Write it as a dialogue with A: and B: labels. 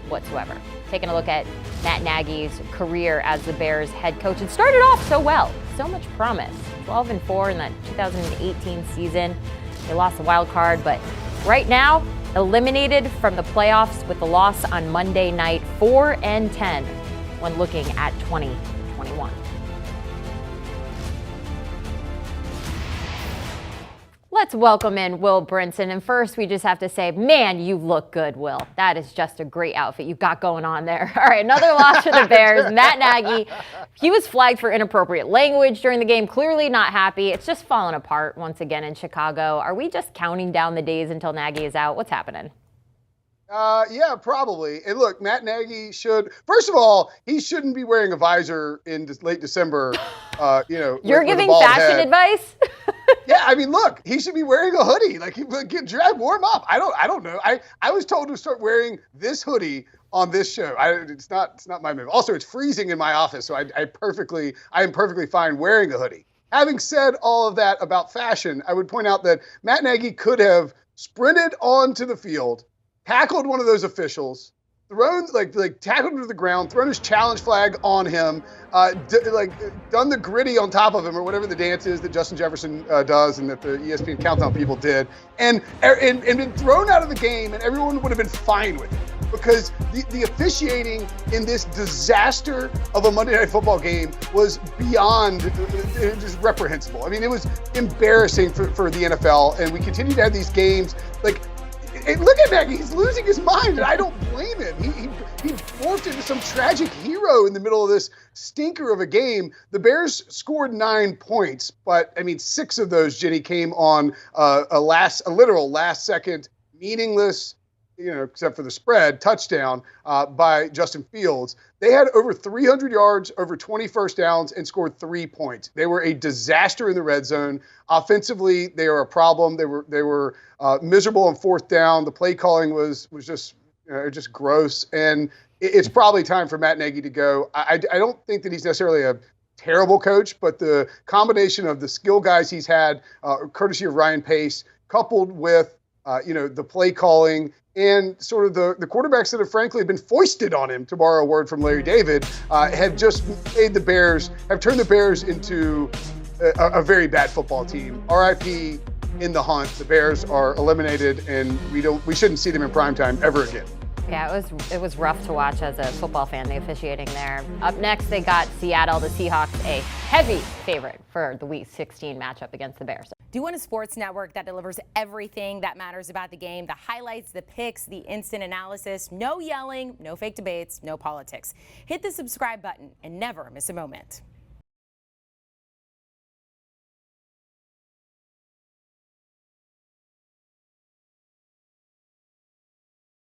A: whatsoever. Taking a look at Matt Nagy's career as the Bears head coach. It started off so well, so much promise. 12-4 in that 2018 season. They lost the wild card, but right now, eliminated from the playoffs with the loss on Monday night, 4-10 when looking at 2021. Let's welcome in Will Brinson. And first, we just have to say, man, you look good, Will. That is just a great outfit you've got going on there. All right, another loss for the Bears. Matt Nagy, he was flagged for inappropriate language during the game. Clearly not happy. It's just fallen apart once again in Chicago. Are we just counting down the days until Nagy is out? What's happening?
B: Yeah, probably. And look, Matt Nagy first of all, he shouldn't be wearing a visor in late December.
A: You're giving fashion advice?
B: Yeah, I mean, look, he should be wearing a hoodie. Like, warm up. I don't know. I was told to start wearing this hoodie on this show. It's not my move. Also, it's freezing in my office, so I am perfectly fine wearing a hoodie. Having said all of that about fashion, I would point out that Matt Nagy could have sprinted onto the field, tackled one of those officials, tackled him to the ground, thrown his challenge flag on him, done the gritty on top of him or whatever the dance is that Justin Jefferson does and that the ESPN Countdown people did, and been thrown out of the game, and everyone would have been fine with it. Because the officiating in this disaster of a Monday Night Football game was beyond just reprehensible. I mean, it was embarrassing for the NFL, and we continue to have these games look at Nagy, he's losing his mind, and I don't blame him. He morphed into some tragic hero in the middle of this stinker of a game. The Bears scored 9 points, but, 6 of those, Jenny, came on a literal last-second, meaningless, except for the spread, touchdown by Justin Fields. They had over 300 yards, over 20 first downs, and scored 3 points. They were a disaster in the red zone. Offensively, they are a problem. They were miserable on fourth down. The play calling was just gross. And it's probably time for Matt Nagy to go. I don't think that he's necessarily a terrible coach, but the combination of the skill guys he's had, courtesy of Ryan Pace, coupled with the play calling and sort of the quarterbacks that have frankly been foisted on him, to borrow a word from Larry David, have just turned the Bears into a very bad football team. RIP in the hunt. The Bears are eliminated, and we shouldn't see them in primetime ever again.
A: Yeah, it was rough to watch as a football fan, the officiating there. Up next, they got Seattle, the Seahawks, a heavy favorite for the Week 16 matchup against the Bears.
C: Do you want a sports network that delivers everything that matters about the game? The highlights, the picks, the instant analysis, no yelling, no fake debates, no politics. Hit the subscribe button and never miss a moment.